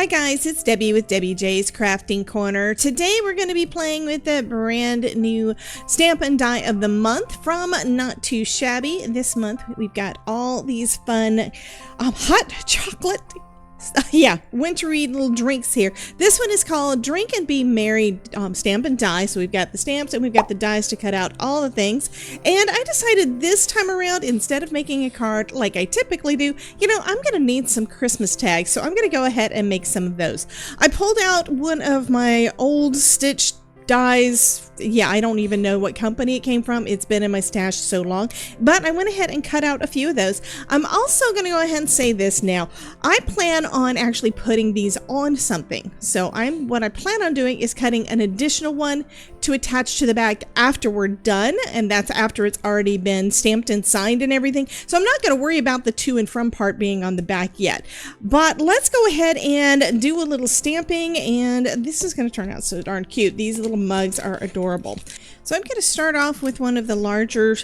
Hi guys, it's Debbie with Debbie J's Crafting Corner. Today we're going to be playing with the brand new Stamp and Die of the Month from Not Too Shabby. This month we've got all these fun hot chocolate, wintry little drinks here. This one is called Drink and Be Merry Stamp and Die. So we've got the stamps and we've got the dies to cut out all the things. And I decided this time around, instead of making a card like I typically do, I'm going to need some Christmas tags. So I'm going to go ahead and make some of those. I pulled out one of my old stitched dies. I don't even know what company it came from. It's been in my stash so long, but I went ahead and cut out a few of those. I'm also going to go ahead and say this now. I plan on actually putting these on something. So what I plan on doing is cutting an additional one to attach to the back after we're done, and that's after it's already been stamped and signed and everything. So I'm not going to worry about the to and from part being on the back yet, but let's go ahead and do a little stamping, and this is going to turn out so darn cute. These little mugs are adorable. So I'm going to start off with one of the larger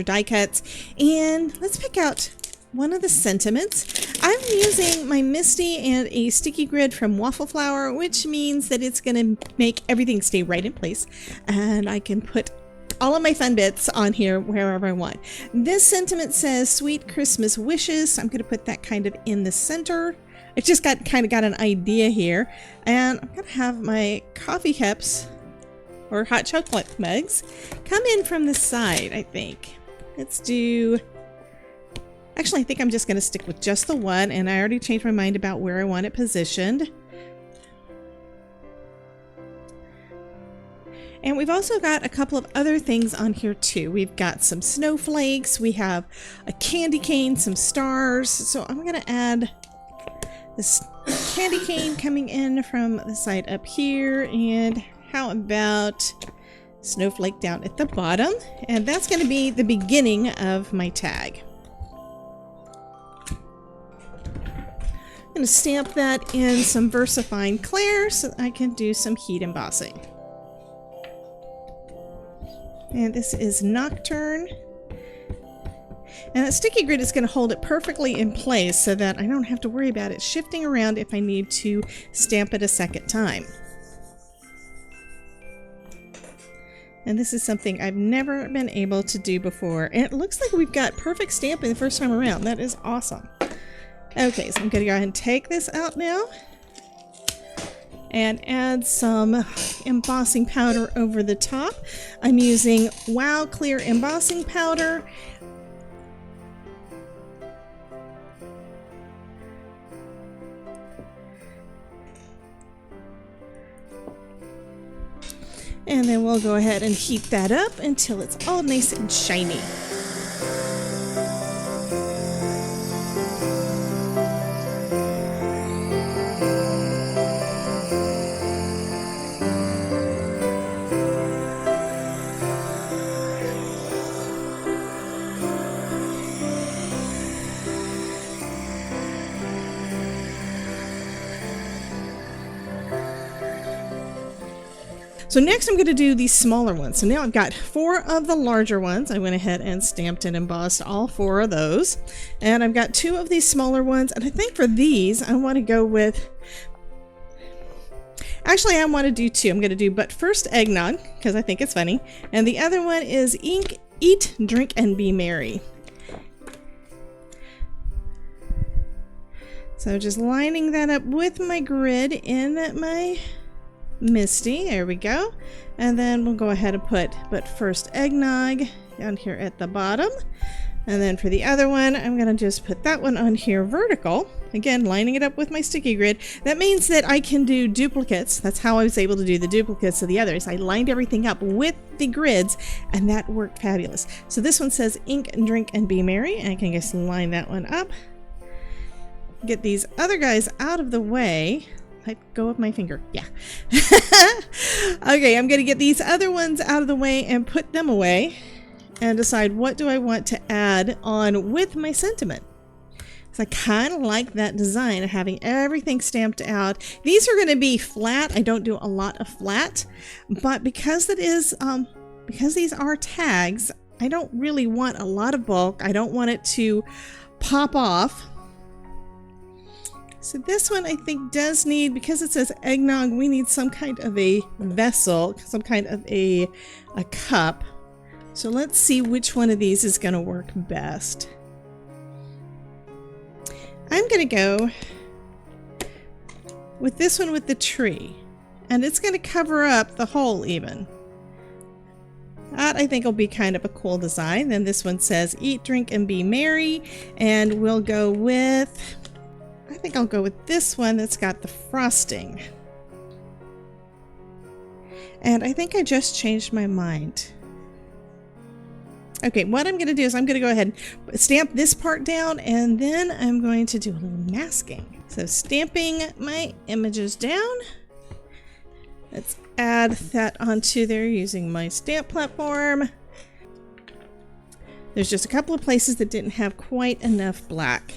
die cuts, and let's pick out one of the sentiments. I'm using my Misty and a sticky grid from Waffle Flower, which means that it's going to make everything stay right in place, and I can put all of my fun bits on here wherever I want. This sentiment says Sweet Christmas Wishes. I'm going to put that kind of in the center. I just kind of got an idea here, and I'm going to have my coffee cups or hot chocolate mugs come in from the side. I think actually I think I'm just going to stick with just the one, and I already changed my mind about where I want it positioned. And we've also got a couple of other things on here too. We've got some snowflakes, we have a candy cane, some stars. So I'm going to add this candy cane coming in from the side up here, and how about snowflake down at the bottom? And that's going to be the beginning of my tag. I'm going to stamp that in some VersaFine Clear so that I can do some heat embossing. And this is Nocturne. And that sticky grid is going to hold it perfectly in place so that I don't have to worry about it shifting around if I need to stamp it a second time. And this is something I've never been able to do before. And it looks like we've got perfect stamping the first time around. That is awesome. Okay, so I'm going to go ahead and take this out now and add some embossing powder over the top. I'm using Wow Clear embossing powder. And then we'll go ahead and heat that up until it's all nice and shiny. So next I'm going to do these smaller ones. So now I've got 4 of the larger ones. I went ahead and stamped and embossed all 4 of those. And I've got 2 of these smaller ones. And I think for these, I want to go with... Actually, I want to do 2. I'm going to do But First Eggnog, because I think it's funny. And the other one is Eat, Drink, and Be Merry. So just lining that up with my grid in my Misty. There we go. And then we'll go ahead and put But First Eggnog down here at the bottom. And then for the other one, I'm going to just put that one on here vertical. Again, lining it up with my sticky grid. That means that I can do duplicates. That's how I was able to do the duplicates of the others. I lined everything up with the grids, and that worked fabulous. So this one says Ink, Drink, and Be Merry. I can just line that one up. Get these other guys out of the way. Let go of my finger. Yeah. Okay, I'm going to get these other ones out of the way and put them away and decide what do I want to add on with my sentiment. So I kind of like that design of having everything stamped out. These are going to be flat. I don't do a lot of flat, but because it is, because these are tags, I don't really want a lot of bulk. I don't want it to pop off. So this one I think does need, because it says eggnog, we need some kind of a vessel, some kind of a cup. So let's see which one of these is going to work best. I'm going to go with this one with the tree, and it's going to cover up the hole even. That I think will be kind of a cool design. Then this one says eat, drink, and be merry, and we'll go with, I think I'll go with this one that's got the frosting. And I think I just changed my mind. Okay, what I'm going to do is I'm going to go ahead and stamp this part down, and then I'm going to do a little masking. So stamping my images down. Let's add that onto there using my stamp platform. There's just a couple of places that didn't have quite enough black.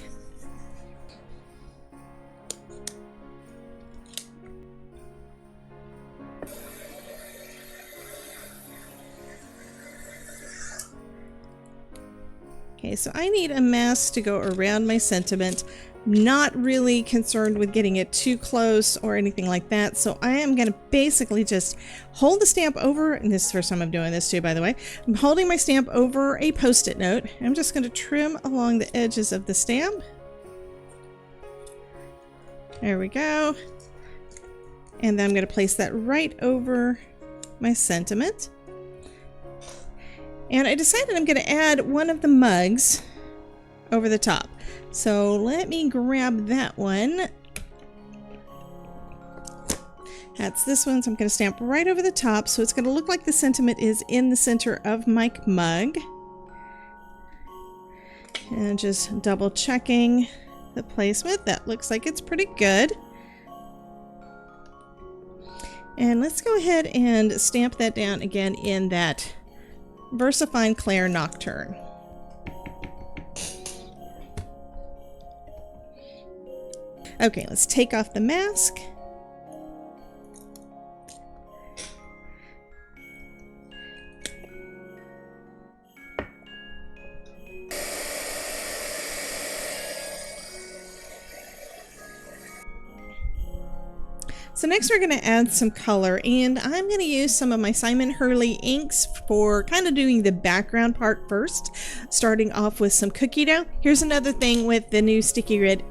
Okay, so I need a mask to go around my sentiment. Not really concerned with getting it too close or anything like that. So I am going to basically just hold the stamp over, and this is the first time I'm doing this too, by the way. I'm holding my stamp over a post-it note. I'm just going to trim along the edges of the stamp. There we go. And then I'm going to place that right over my sentiment. And I decided I'm going to add one of the mugs over the top. So let me grab that one. That's this one, so I'm going to stamp right over the top, so it's going to look like the sentiment is in the center of my mug. And just double checking the placement. That looks like it's pretty good. And let's go ahead and stamp that down again in that VersaFine Claire Nocturne. Okay, let's take off the mask. So next we're going to add some color, and I'm going to use some of my Simon Hurley inks for kind of doing the background part first, starting off with some cookie dough. Here's another thing with the new sticky grid.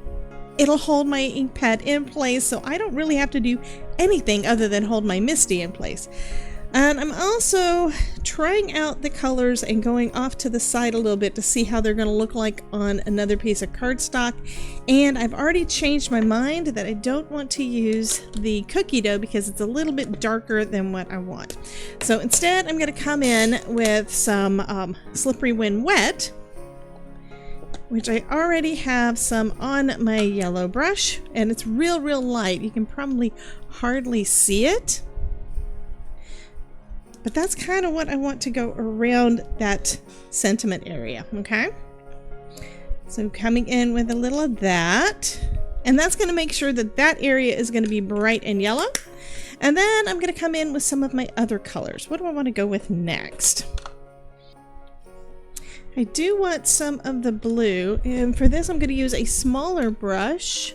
It'll hold my ink pad in place, so I don't really have to do anything other than hold my Misty in place. And I'm also trying out the colors and going off to the side a little bit to see how they're going to look like on another piece of cardstock. And I've already changed my mind that I don't want to use the cookie dough because it's a little bit darker than what I want. So instead, I'm going to come in with some Slippery When Wet, which I already have some on my yellow brush, and it's real light. You can probably hardly see it. But that's kind of what I want to go around that sentiment area, okay? So coming in with a little of that, and that's going to make sure that that area is going to be bright and yellow. And then I'm going to come in with some of my other colors. What do I want to go with next? I do want some of the blue, and for this I'm going to use a smaller brush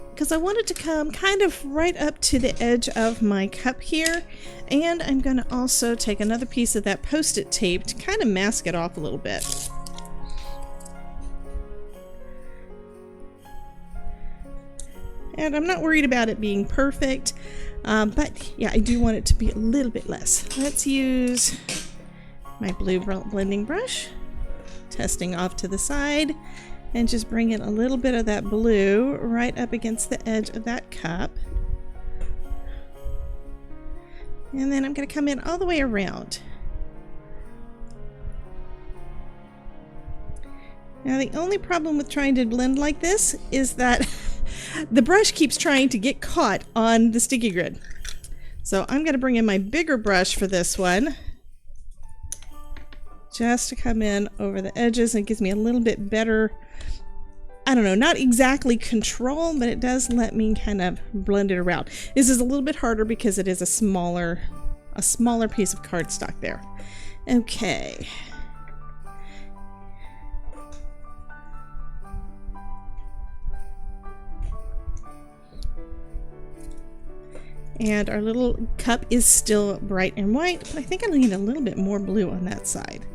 because I want it to come kind of right up to the edge of my cup here. And I'm going to also take another piece of that Post-it tape to kind of mask it off a little bit. And I'm not worried about it being perfect, but yeah, I do want it to be a little bit less. Let's use my blue blending brush, testing off to the side, and just bring in a little bit of that blue right up against the edge of that cup. And then I'm going to come in all the way around. Now the only problem with trying to blend like this is that the brush keeps trying to get caught on the sticky grid. So I'm going to bring in my bigger brush for this one, just to come in over the edges, and it gives me a little bit better, I don't know, not exactly control, but it does let me kind of blend it around. This is a little bit harder because it is a smaller piece of cardstock there. Okay. And our little cup is still bright and white, but I think I need a little bit more blue on that side.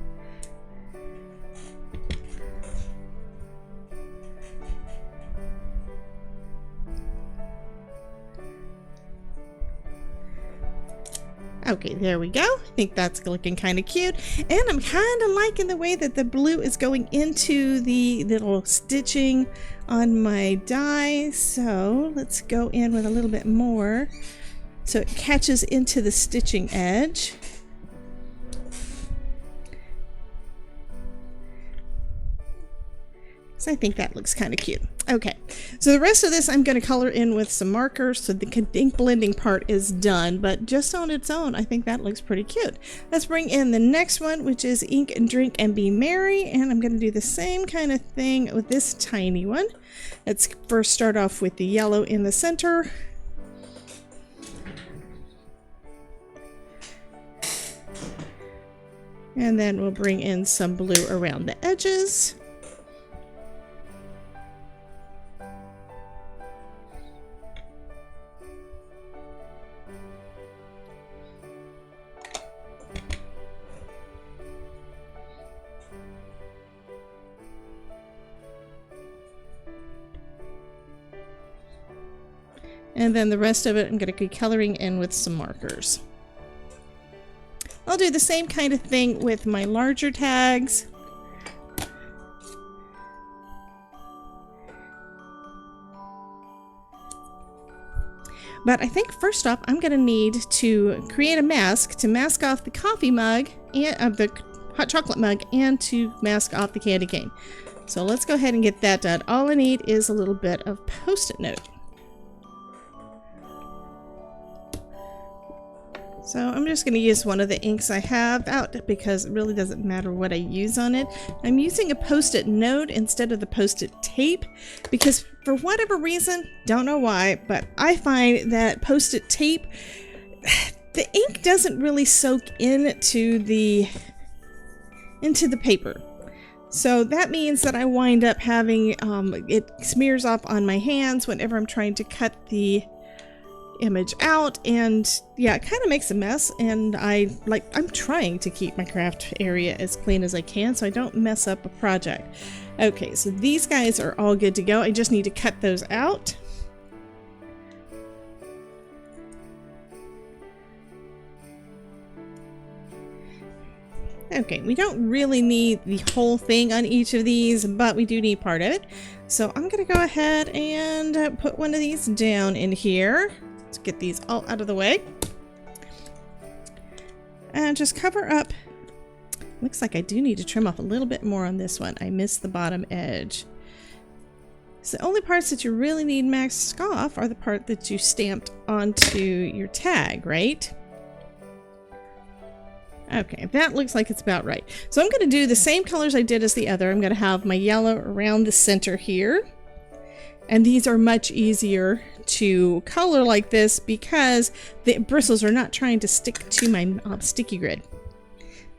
Okay, there we go. I think that's looking kind of cute. And I'm kind of liking the way that the blue is going into the little stitching on my die. So let's go in with a little bit more so it catches into the stitching edge. So I think that looks kind of cute. Okay, so the rest of this I'm going to color in with some markers, so the ink blending part is done, but just on its own I think that looks pretty cute. Let's bring in the next one, which is Ink and Drink and Be Merry, and I'm going to do the same kind of thing with this tiny one. Let's first start off with the yellow in the center. And then we'll bring in some blue around the edges. And then the rest of it I'm going to be coloring in with some markers. I'll do the same kind of thing with my larger tags. But I think first off I'm going to need to create a mask to mask off the coffee mug and the hot chocolate mug, and to mask off the candy cane. So let's go ahead and get that done. All I need is a little bit of Post-it note. So I'm just going to use one of the inks I have out because it really doesn't matter what I use on it. I'm using a Post-it note instead of the Post-it tape because for whatever reason, don't know why, but I find that Post-it tape, the ink doesn't really soak into the paper. So that means that I wind up having, it smears off on my hands whenever I'm trying to cut the image out, and yeah, it kind of makes a mess, and I'm trying to keep my craft area as clean as I can so I don't mess up a project. Okay, so these guys are all good to go. I just need to cut those out. Okay, we don't really need the whole thing on each of these, but we do need part of it. So I'm gonna go ahead and put one of these down in here. Let's get these all out of the way. And just cover up. Looks like I do need to trim off a little bit more on this one. I missed the bottom edge. So the only parts that you really need masked off are the part that you stamped onto your tag, right? Okay, that looks like it's about right. So I'm going to do the same colors I did as the other. I'm going to have my yellow around the center here. And these are much easier to color like this because the bristles are not trying to stick to my sticky grid.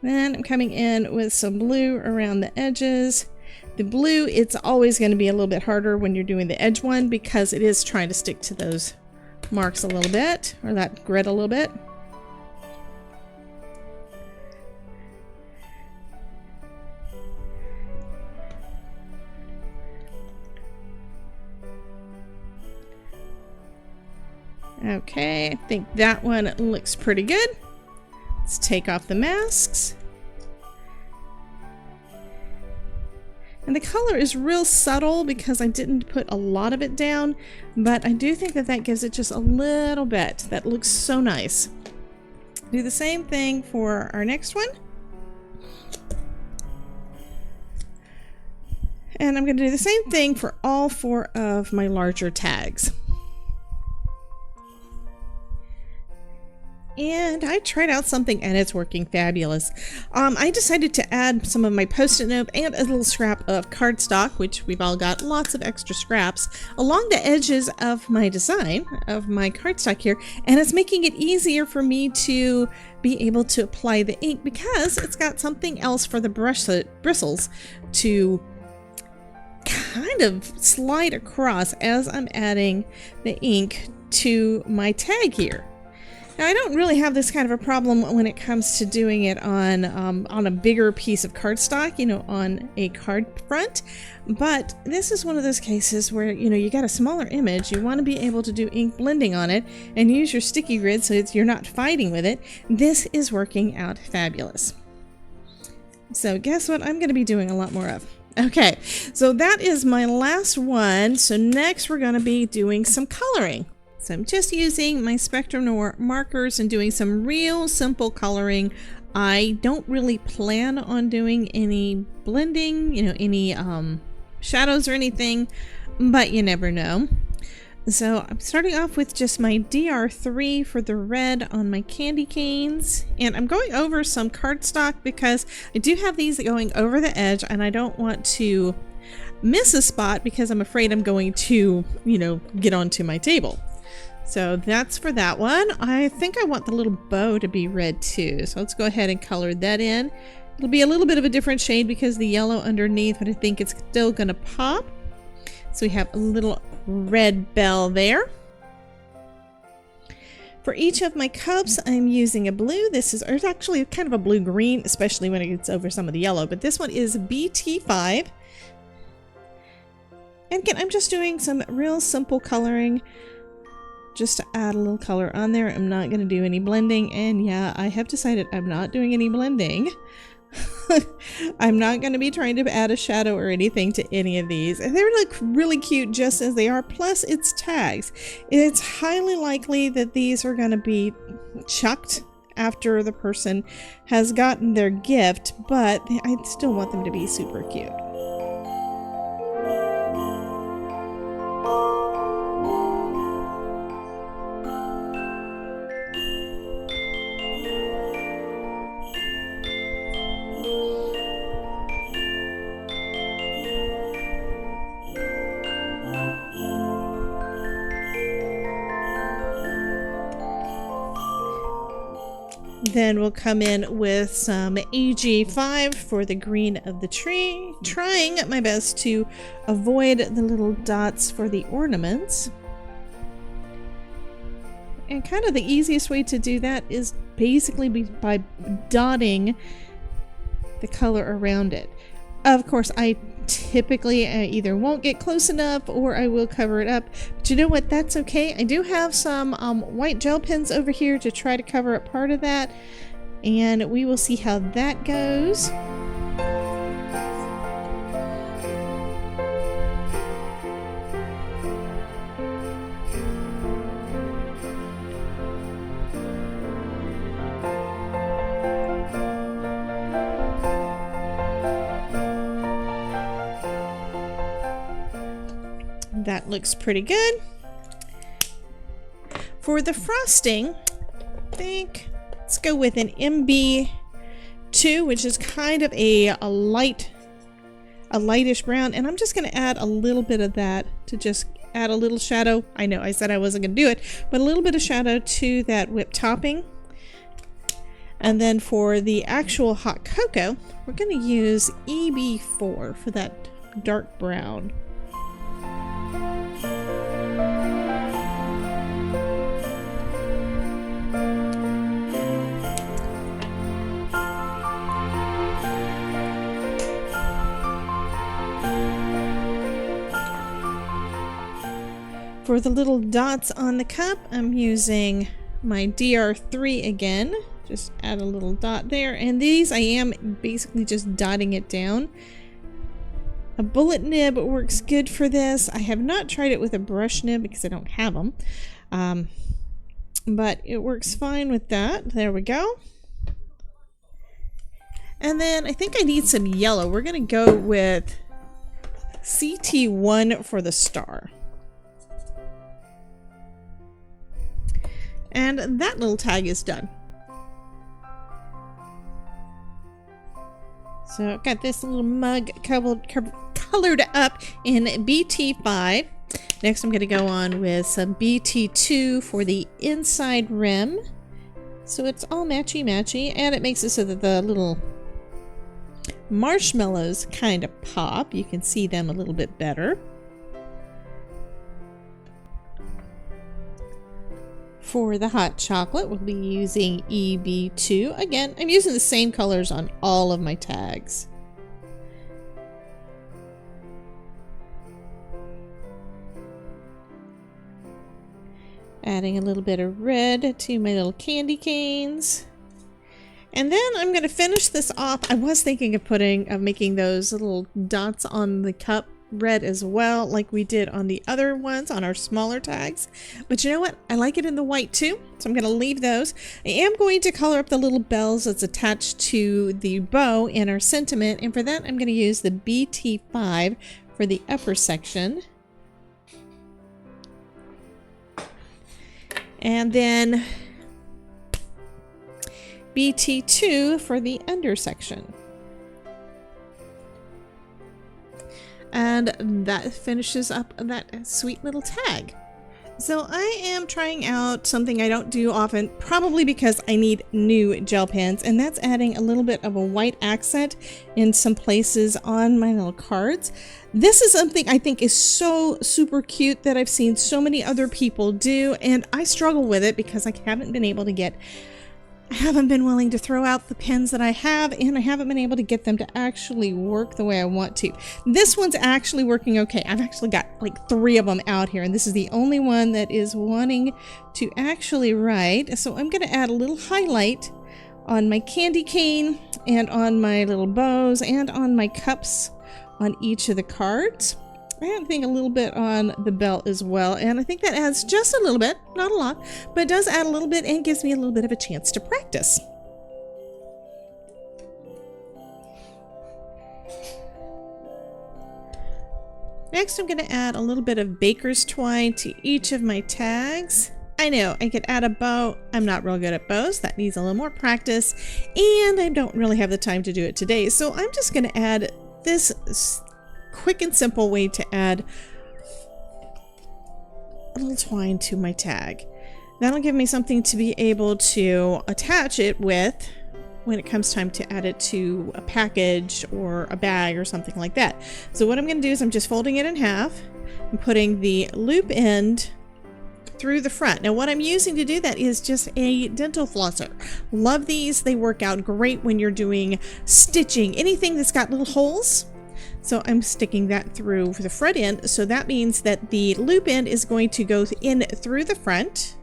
Then I'm coming in with some blue around the edges. The blue, it's always going to be a little bit harder when you're doing the edge one because it is trying to stick to those marks a little bit, or that grid a little bit. Okay, I think that one looks pretty good. Let's take off the masks. And the color is real subtle because I didn't put a lot of it down, but I do think that that gives it just a little bit. That looks so nice. Do the same thing for our next one. And I'm going to do the same thing for all 4 of my larger tags. And I tried out something and it's working fabulous. I decided to add some of my Post-it note and a little scrap of cardstock, which we've all got lots of extra scraps, along the edges of my design of my cardstock here. And it's making it easier for me to be able to apply the ink because it's got something else for the bristles to kind of slide across as I'm adding the ink to my tag here. Now, I don't really have this kind of a problem when it comes to doing it on a bigger piece of cardstock, you know, on a card front. But this is one of those cases where, you know, you got a smaller image, you want to be able to do ink blending on it and use your sticky grid so you're not fighting with it. This is working out fabulous. So guess what I'm going to be doing a lot more of. Okay, so that is my last one. So next we're going to be doing some coloring. So I'm just using my Spectrum Noir markers and doing some real simple coloring. I don't really plan on doing any blending, you know, any shadows or anything, but you never know. So I'm starting off with just my DR3 for the red on my candy canes, and I'm going over some cardstock because I do have these going over the edge and I don't want to miss a spot because I'm afraid I'm going to, you know, get onto my table. So that's for that one. I think I want the little bow to be red too. So let's go ahead and color that in. It'll be a little bit of a different shade because the yellow underneath, but I think it's still gonna pop. So we have a little red bell there. For each of my cups, I'm using a blue. This is actually kind of a blue-green, especially when it gets over some of the yellow, but this one is BT5. And again, I'm just doing some real simple coloring just to add a little color on there. I'm not going to do any blending, and yeah, I have decided I'm not doing any blending. I'm not going to be trying to add a shadow or anything to any of these. And they look really cute just as they are, plus it's tags. It's highly likely that these are going to be chucked after the person has gotten their gift, but I still want them to be super cute. Then we'll come in with some AG5 for the green of the tree, trying my best to avoid the little dots for the ornaments. And kind of the easiest way to do that is basically by dotting the color around it. Of course, I typically either won't get close enough or I will cover it up. But you know what? That's okay. I do have some white gel pens over here to try to cover up part of that. And we will see how that goes. That looks pretty good. For the frosting, I think let's go with an MB2, which is kind of a lightish brown, and I'm just going to add a little bit of that to just add a little shadow. I know I said I wasn't going to do it, but a little bit of shadow to that whipped topping. And then for the actual hot cocoa, we're going to use EB4 for that dark brown. For the little dots on the cup, I'm using my DR3 again. Just add a little dot there. And these, I am basically just dotting it down. A bullet nib works good for this. I have not tried it with a brush nib because I don't have them. But it works fine with that. There we go. And then I think I need some yellow. We're going to go with CT1 for the star. And that little tag is done. So I've got this little mug colored up in BT5. Next I'm going to go on with some BT2 for the inside rim. So it's all matchy-matchy, and it makes it so that the little marshmallows kind of pop. You can see them a little bit better. For the hot chocolate, we'll be using EB2. Again, I'm using the same colors on all of my tags. Adding a little bit of red to my little candy canes. And then I'm going to finish this off. I was thinking of making those little dots on the cup red as well, like we did on the other ones on our smaller tags. But you know what? I like it in the white too, so I'm going to leave those. I am going to color up the little bells that's attached to the bow in our sentiment, and for that I'm going to use the BT5 for the upper section. And then BT2 for the under section. And that finishes up that sweet little tag. So I am trying out something I don't do often, probably because I need new gel pens, and that's adding a little bit of a white accent in some places on my little cards. This is something I think is so super cute that I've seen so many other people do, and I struggle with it because I haven't been willing to throw out the pens that I have, and I haven't been able to get them to actually work the way I want to. This one's actually working okay. I've actually got like 3 of them out here, and this is the only one that is wanting to actually write. So I'm going to add a little highlight on my candy cane and on my little bows and on my cups on each of the cards. I think a little bit on the belt as well, and I think that adds just a little bit, not a lot, but it does add a little bit and gives me a little bit of a chance to practice. Next, I'm going to add a little bit of baker's twine to each of my tags. I know I could add a bow. I'm not real good at bows. That needs a little more practice, and I don't really have the time to do it today, so I'm just going to add this quick and simple way to add a little twine to my tag. That'll give me something to be able to attach it with when it comes time to add it to a package or a bag or something like that. So what I'm going to do is I'm just folding it in half and putting the loop end through the front. Now what I'm using to do that is just a dental flosser. Love these. They work out great when you're doing stitching, anything that's got little holes. So I'm sticking that through for the front end. So that means that the loop end is going to go in through the front.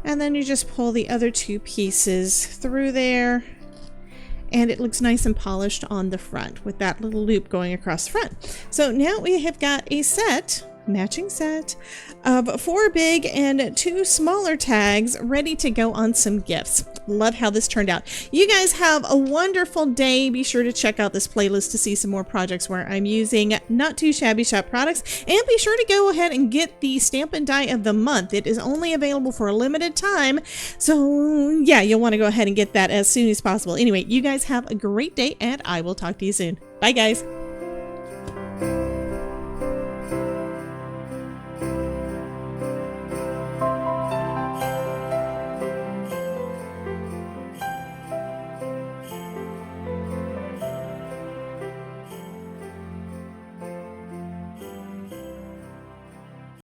And then you just pull the other 2 pieces through there. And it looks nice and polished on the front with that little loop going across the front. So now we have got a matching set of 4 big and 2 smaller tags ready to go on some gifts. Love how this turned out. You guys have a wonderful day. Be sure to check out this playlist to see some more projects where I'm using Not Too Shabby Shop products, and be sure to go ahead and get the Stamp and Die of the Month. It is only available for a limited time, so yeah, you'll want to go ahead and get that as soon as possible. Anyway, you guys have a great day, and I will talk to you soon. Bye guys.